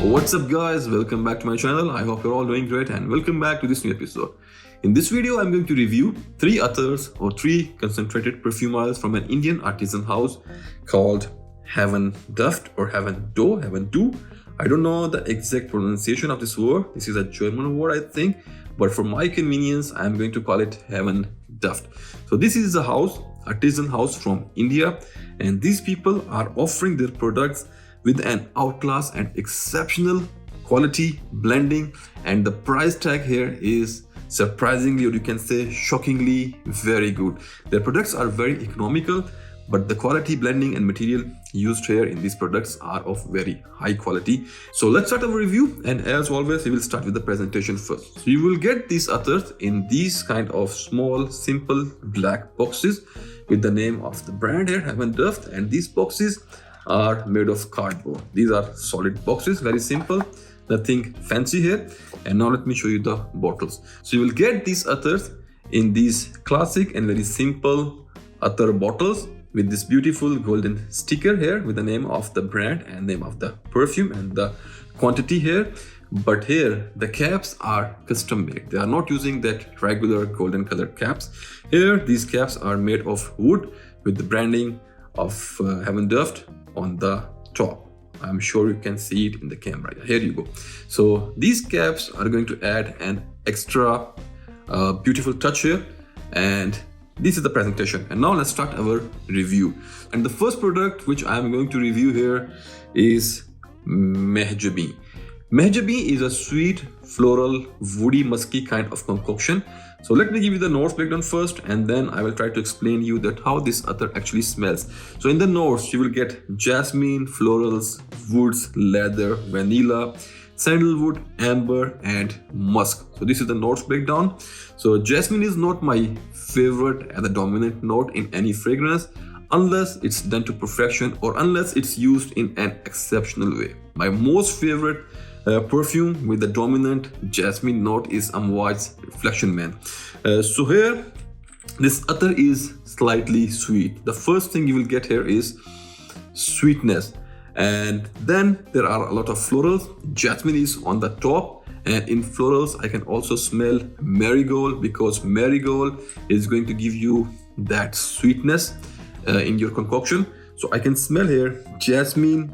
What's up guys, welcome back to my channel. I hope you're all doing great and welcome back to this new episode. In this video, I'm going to review 3 attars or 3 concentrated perfume oils from an Indian artisan house called Heavenduft or Heavenduft. I don't know the exact pronunciation of this word. This is a German word, I think, but for my convenience, I'm going to call it Heavenduft. So this is a house, artisan house from India, and these people are offering their products with an outclass and exceptional quality blending, and the price tag here is surprisingly, or you can say shockingly, very good. Their products are very economical, but the quality blending and material used here in these products are of very high quality. So let's start our review, and as always we will start with the presentation first. So you will get these attars in these kind of small simple black boxes with the name of the brand here, Heavenduft, and these boxes are made of cardboard. These are solid boxes, very simple, nothing fancy here. And now let me show you the bottles. So you will get these attars in these classic and very simple attar bottles with this beautiful golden sticker here with the name of the brand and name of the perfume and the quantity here. But here the caps are custom made. They are not using that regular golden colored caps. Here these caps are made of wood with the branding of Heavenduft on the top. I'm sure you can see it in the camera. Here you go. So these caps are going to add an extra beautiful touch here, and this is the presentation. And now let's start our review. And the first product which I'm going to review here is Mehjabeen. Mehjabeen is a sweet, floral, woody, musky kind of concoction. So let me give you the notes breakdown first, and then I will try to explain you that how this attar actually smells. So in the notes, you will get jasmine, florals, woods, leather, vanilla, sandalwood, amber, and musk. So this is the notes breakdown. So jasmine is not my favorite as a dominant note in any fragrance, unless it's done to perfection or unless it's used in an exceptional way. My most favorite perfume with the dominant jasmine note is MUKHALLAT Reflection Man. So here this attar is slightly sweet. The first thing you will get here is sweetness, and then there are a lot of florals. Jasmine is on the top, and in florals I can also smell marigold, because marigold is going to give you that sweetness in your concoction. So I can smell here jasmine,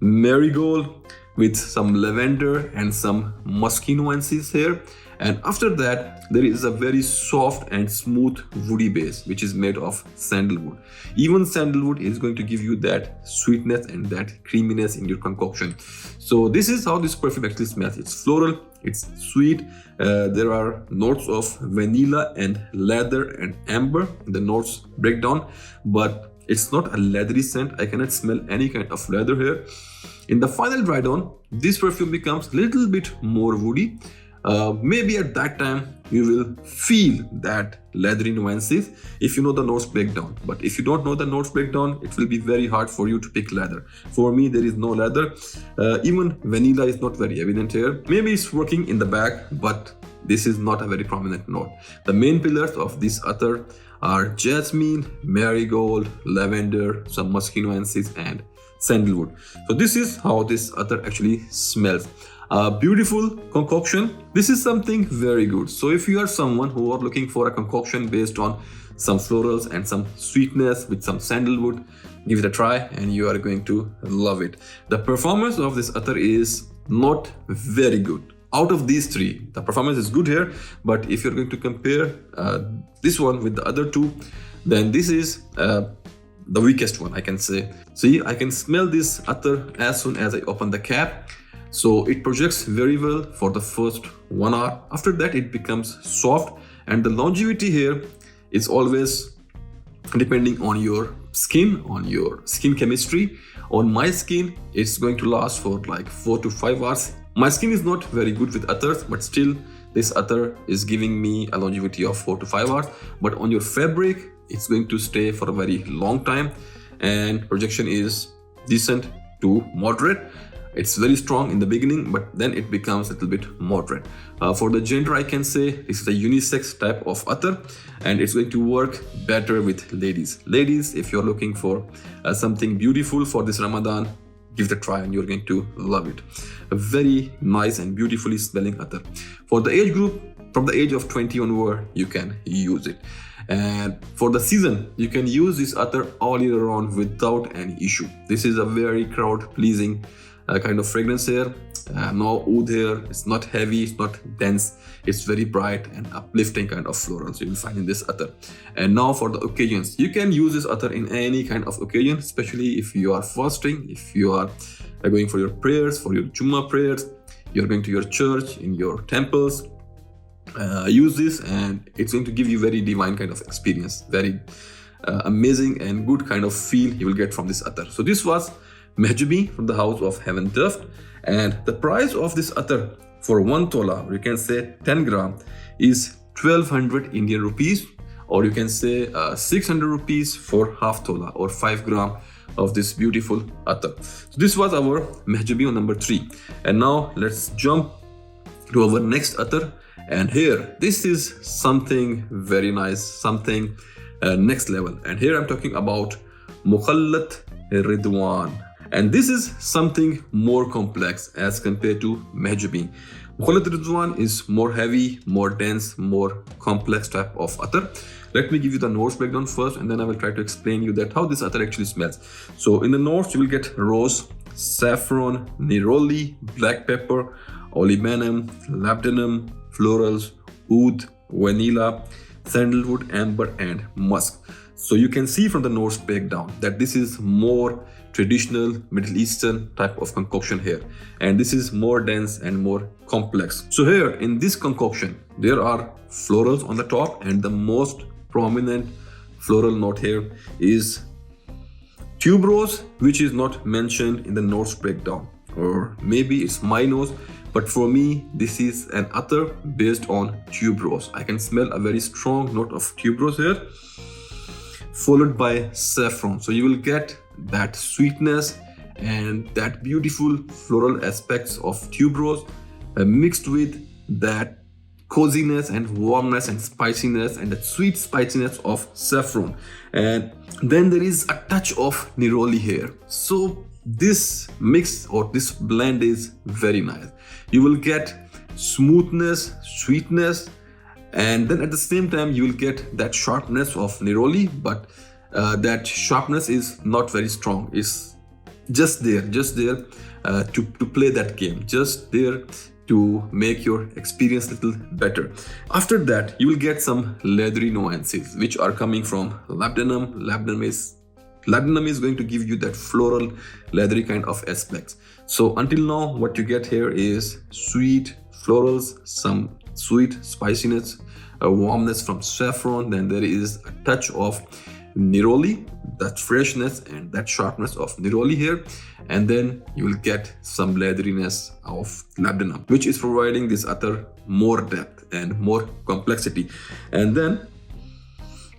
marigold with some lavender and some musky nuances here. And after that, there is a very soft and smooth woody base, which is made of sandalwood. Even sandalwood is going to give you that sweetness and that creaminess in your concoction. So this is how this perfume actually smells. It's floral, it's sweet. There are notes of vanilla and leather and amber in the notes breakdown, but it's not a leathery scent. I cannot smell any kind of leather here. In the final dry down, this perfume becomes a little bit more woody. Maybe at that time you will feel that leathery nuances if you know the notes breakdown. But if you don't know the notes breakdown, it will be very hard for you to pick leather. For me, there is no leather. Even vanilla is not very evident here. Maybe it's working in the back, but this is not a very prominent note. The main pillars of this attar are jasmine, marigold, lavender, some musky nuances, and sandalwood. So this is how this attar actually smells. A beautiful concoction. This is something very good. So if you are someone who are looking for a concoction based on some florals and some sweetness with some sandalwood, give it a try and you are going to love it. The performance of this attar is not very good. Out of these 3, the performance is good here, but if you're going to compare this one with the other 2, then this is the weakest one, I can say. See, I can smell this attar as soon as I open the cap. So it projects very well for the first 1 hour. After that it becomes soft, and the longevity here is always depending on your skin, on your skin chemistry. On my skin, it's going to last for like 4 to 5 hours. My skin is not very good with attars, but still this attar is giving me a longevity of 4 to 5 hours. But on your fabric, it's going to stay for a very long time, and projection is decent to moderate. It's very strong in the beginning, but then it becomes a little bit moderate. For the gender, I can say this is a unisex type of attar, and it's going to work better with ladies. Ladies, if you're looking for something beautiful for this Ramadan, give it a try and you're going to love it. A very nice and beautifully smelling attar. For the age group, from the age of 20 onward, you can use it. And for the season, you can use this attar all year round without any issue. This is a very crowd pleasing kind of fragrance here. No oud here, it's not heavy, it's not dense, it's very bright and uplifting kind of florals you will find in this attar. And now for the occasions, you can use this attar in any kind of occasion, especially if you are fasting, if you are going for your prayers, for your Jummah prayers, you're going to your church, in your temples. Use this and it's going to give you very divine kind of experience, very amazing and good kind of feel you will get from this attar. So this was Mehjabeen from the house of Heavenduft, and the price of this attar for 1 tola, or you can say 10 gram, is 1200 Indian rupees, or you can say 600 rupees for half tola or 5 gram of this beautiful attar. So this was our Mehjabeen number 3, and now let's jump to our next attar. And here, this is something very nice, something next level. And here I'm talking about MUKHALLAT RIDWAN. And this is something more complex as compared to Mehjabeen. MUKHALLAT RIDWAN is more heavy, more dense, more complex type of attar. Let me give you the notes breakdown first, and then I will try to explain you that how this attar actually smells. So in the notes, you will get rose, saffron, neroli, black pepper, olibanum, labdanum, florals, oud, vanilla, sandalwood, amber, and musk. So you can see from the notes breakdown that this is more traditional Middle Eastern type of concoction here, and this is more dense and more complex. So here in this concoction, there are florals on the top, and the most prominent floral note here is tuberose, which is not mentioned in the notes breakdown, or maybe it's my nose. But for me, this is an attar based on tuberose. I can smell a very strong note of tuberose here, followed by saffron. So you will get that sweetness and that beautiful floral aspects of tuberose mixed with that coziness and warmness and spiciness and that sweet spiciness of saffron. And then there is a touch of neroli here. So this mix or this blend is very nice. You will get smoothness, sweetness, and then at the same time you will get that sharpness of neroli, but that sharpness is not very strong. It's just there to play that game, just there to make your experience a little better. After that, you will get some leathery nuances which are coming from labdanum. Labdanum is going to give you that floral, leathery kind of aspects. So until now, what you get here is sweet florals, some sweet spiciness, a warmness from saffron. Then there is a touch of neroli, that freshness and that sharpness of neroli here. And then you will get some leatheriness of labdanum, which is providing this attar more depth and more complexity. And then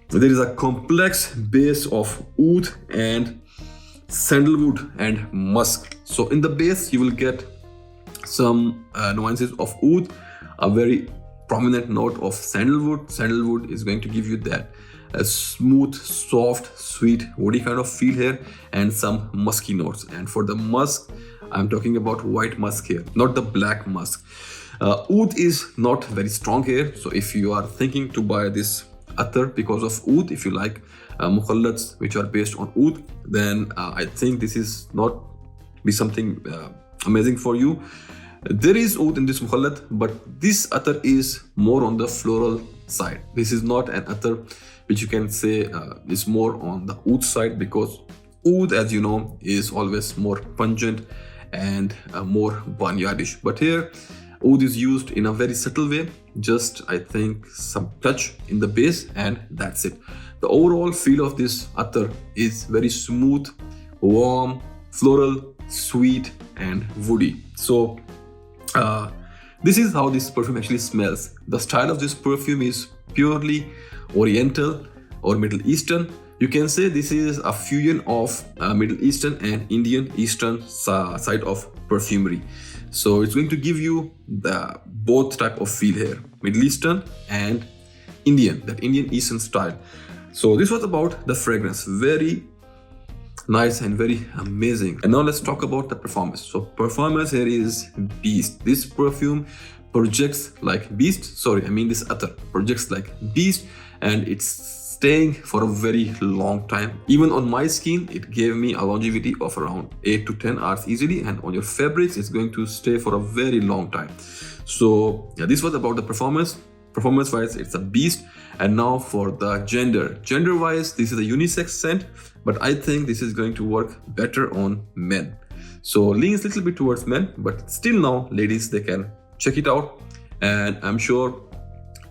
there is a complex base of oud and sandalwood and musk. So in the base, you will get some nuances of oud, a very prominent note of sandalwood. Sandalwood is going to give you that smooth, soft, sweet, woody kind of feel here, and some musky notes. And for the musk, I'm talking about white musk here, not the black musk. Oud is not very strong here. So if you are thinking to buy this attar because of oud, if you like mukhallats which are based on oud, then I think this is not be something amazing for you. There is oud in this mukhallat, but this attar is more on the floral side. This is not an attar which you can say is more on the oud side, because oud, as you know, is always more pungent and more barnyardish. But here oud is used in a very subtle way, just I think some touch in the base, and that's it. The overall feel of this attar is very smooth, warm, floral, sweet, and woody. So this is how this perfume actually smells. The style of this perfume is purely Oriental or Middle Eastern. You can say this is a fusion of Middle Eastern and Indian Eastern side of perfumery. So it's going to give you the both type of feel here, Middle Eastern and Indian, that Indian Eastern style. So this was about the fragrance, very nice and very amazing. And now let's talk about the performance. So performance here is beast. This perfume projects like beast. This attar projects like beast, and it's staying for a very long time. Even on my skin, it gave me a longevity of around 8 to 10 hours easily, and on your fabrics, it's going to stay for a very long time. So yeah, this was about the performance. Performance wise, it's a beast. And now for the gender wise, this is a unisex scent, but I think this is going to work better on men. So leans a little bit towards men, but still now ladies, they can check it out, and I'm sure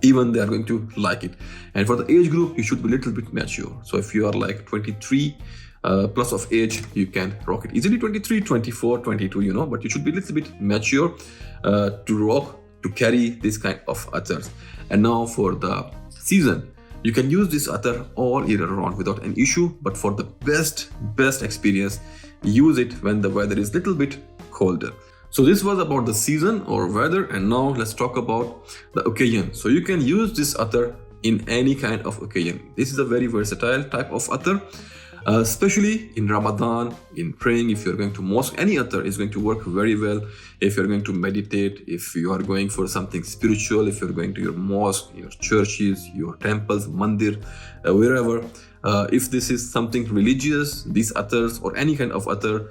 even they are going to like it. And for the age group, you should be a little bit mature. So if you are like 23 plus of age, you can rock it easily. 23, 24, 22, but you should be a little bit mature to rock, to carry this kind of attars. And now for the season, you can use this attar all year round without an issue, but for the best experience, use it when the weather is a little bit colder. So this was about the season or weather, and now let's talk about the occasion. So you can use this attar in any kind of occasion. This is a very versatile type of attar, especially in Ramadan, in praying. If you're going to mosque, any attar is going to work very well. If you're going to meditate, if you are going for something spiritual, if you're going to your mosque, your churches, your temples, mandir, wherever. If this is something religious, these attars or any kind of attar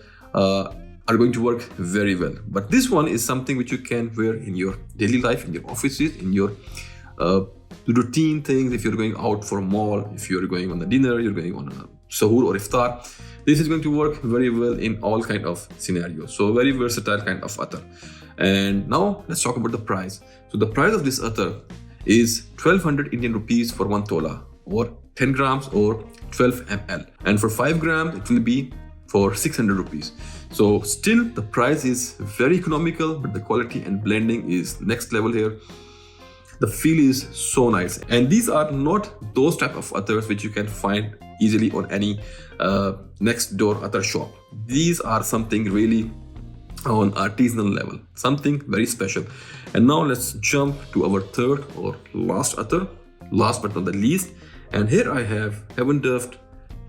are going to work very well. But this one is something which you can wear in your daily life, in your offices, in your routine things. If you're going out for a mall, if you're going on a dinner, you're going on a sahur or iftar, this is going to work very well in all kind of scenarios. So very versatile kind of attar. And now let's talk about the price. So the price of this attar is 1200 Indian rupees for 1 tola, or 10 grams or 12 ml. And for 5 grams, it will be for 600 rupees. So still the price is very economical, but the quality and blending is next level here. The feel is so nice. And these are not those type of attars which you can find easily on any next door attar shop. These are something really on artisanal level, something very special. And now let's jump to our third or last attar, last but not the least. And here I have Heavenduft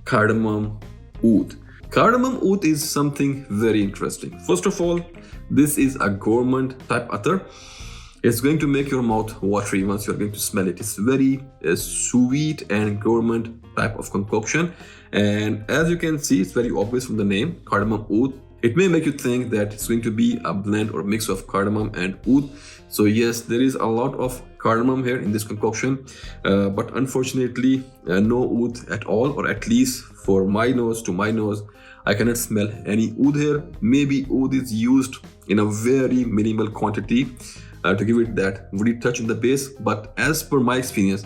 Cardamom Oud. Cardamom Oud is something very interesting. First of all, this is a gourmand type attar. It's going to make your mouth watery once you're going to smell it. It's very sweet and gourmand type of concoction. And as you can see, it's very obvious from the name, Cardamom Oud. It may make you think that it's going to be a blend or mix of cardamom and oud. So yes, there is a lot of cardamom here in this concoction, but unfortunately no oud at all, or at least for my nose, to my nose, I cannot smell any oud here. Maybe oud is used in a very minimal quantity to give it that woody touch in the base, but as per my experience,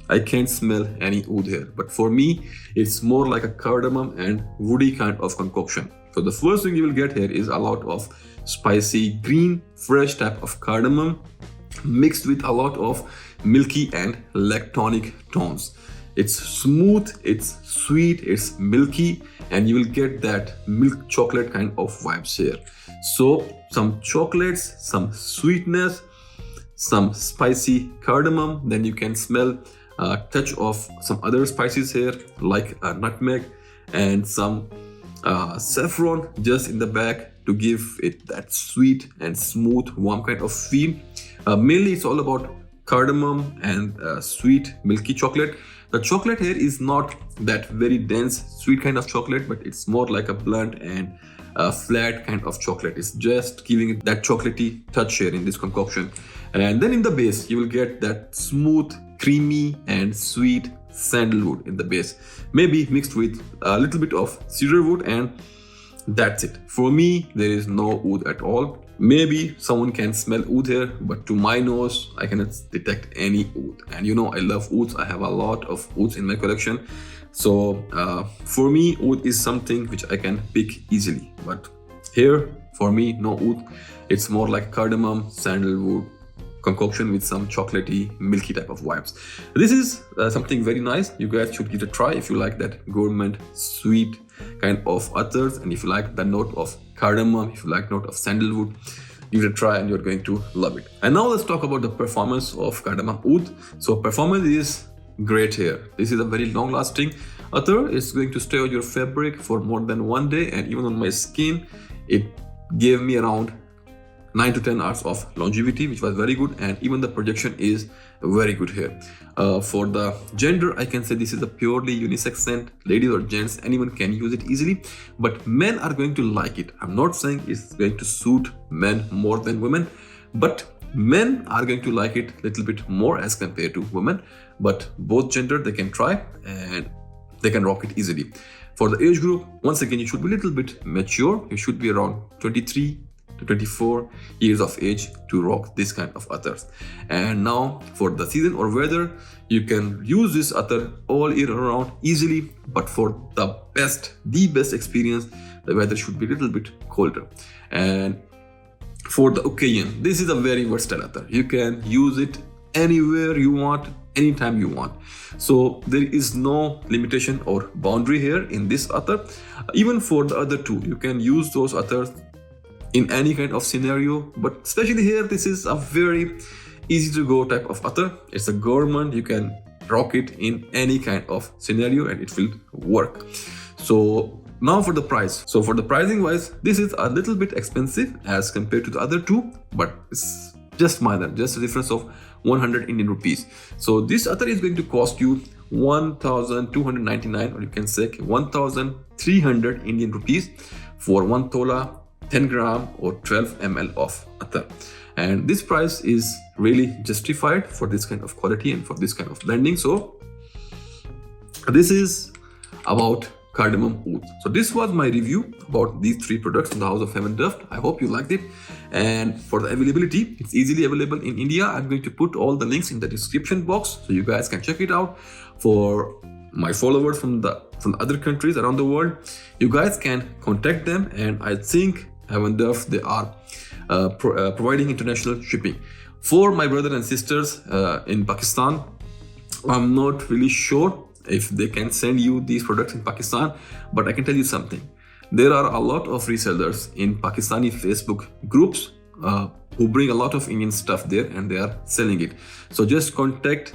I can't smell any oud here. But for me, it's more like a cardamom and woody kind of concoction. So the first thing you will get here is a lot of spicy green fresh type of cardamom mixed with a lot of milky and lactonic tones. It's smooth, it's sweet, it's milky, and you will get that milk chocolate kind of vibes here. So some chocolates, some sweetness, some spicy cardamom, then you can smell a touch of some other spices here like nutmeg and some saffron just in the back to give it that sweet and smooth warm kind of feel. Mainly it's all about cardamom and sweet milky chocolate. The chocolate here is not that very dense sweet kind of chocolate, but it's more like a blunt and flat kind of chocolate. It's just giving it that chocolatey touch here in this concoction. And then in the base you will get that smooth, creamy and sweet sandalwood in the base, maybe mixed with a little bit of cedarwood, and that's it. For me, there is no oud at all. Maybe someone can smell oud here, but to my nose, I cannot detect any oud. And you know, I love ouds. I have a lot of ouds in my collection. So for me, oud is something which I can pick easily. But here, for me, no oud. It's more like cardamom, sandalwood concoction with some chocolatey, milky type of vibes. This is something very nice. You guys should give it a try if you like that gourmand, sweet kind of attars, and if you like the note of cardamom, if you like note of sandalwood, give it a try and you're going to love it. And now let's talk about the performance of Cardamom Oud. So performance is great here. This is a very long lasting Attar is going to stay on your fabric for more than 1 day, and even on my skin, it gave me around 9 to 10 hours of longevity, which was very good, and even the projection is very good here. For the gender, I can say this is a purely unisex scent. Ladies or gents, anyone can use it easily, but men are going to like it. I'm not saying it's going to suit men more than women, but men are going to like it a little bit more as compared to women. But both gender, they can try and they can rock it easily. For the age group, once again, you should be a little bit mature. You should be around 23 to 24 years of age to rock this kind of attars. And now for the season or weather, you can use this attar all year around easily, but for the best experience, the weather should be a little bit colder. And for the occasion, this is a very versatile attar. You can use it anywhere you want, anytime you want. So there is no limitation or boundary here in this attar. Even for the other two, you can use those attars in any kind of scenario, but especially here, this is a very easy to go type of attar. It's a gourmand. You can rock it in any kind of scenario and it will work. So now for the price. So for the pricing wise, this is a little bit expensive as compared to the other two, but it's just minor, just a difference of 100 Indian rupees. So this attar is going to cost you 1,299, or you can say 1,300 Indian rupees for 1 tola, 10 gram or 12 ml of attar. And this price is really justified for this kind of quality and for this kind of blending. So this is about Cardamom Oudt. So this was my review about these 3 products in the house of Heavenduft. I hope you liked it. And for the availability, it's easily available in India. I'm going to put all the links in the description box so you guys can check it out. For my followers from other countries around the world, you guys can contact them, and I think Heavenduft, they are providing international shipping. For my brothers and sisters in Pakistan, I'm not really sure if they can send you these products in Pakistan, but I can tell you something. There are a lot of resellers in Pakistani Facebook groups who bring a lot of Indian stuff there and they are selling it. So just contact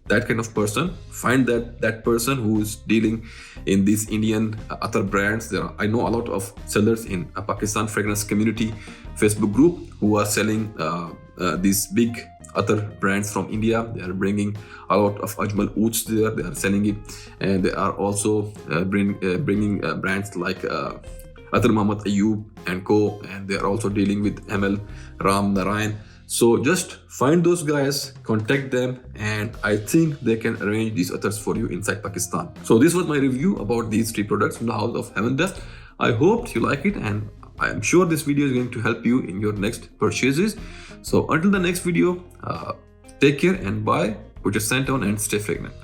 that kind of person, find that person who is dealing in these Indian attar brands. I know a lot of sellers in a Pakistan fragrance community Facebook group who are selling these big attar brands from India. They are bringing a lot of Ajmal Ouds there. They are selling it, and they are also bringing brands like Attar Muhammad Ayub and Co. And they are also dealing with ML Ram Narayan. So just find those guys, contact them, and I think they can arrange these attars for you inside Pakistan. So this was my review about these 3 products from the house of Heavenduft. I hope you like it, and I am sure this video is going to help you in your next purchases. So until the next video, take care and bye. Put your scent on and stay fragrant.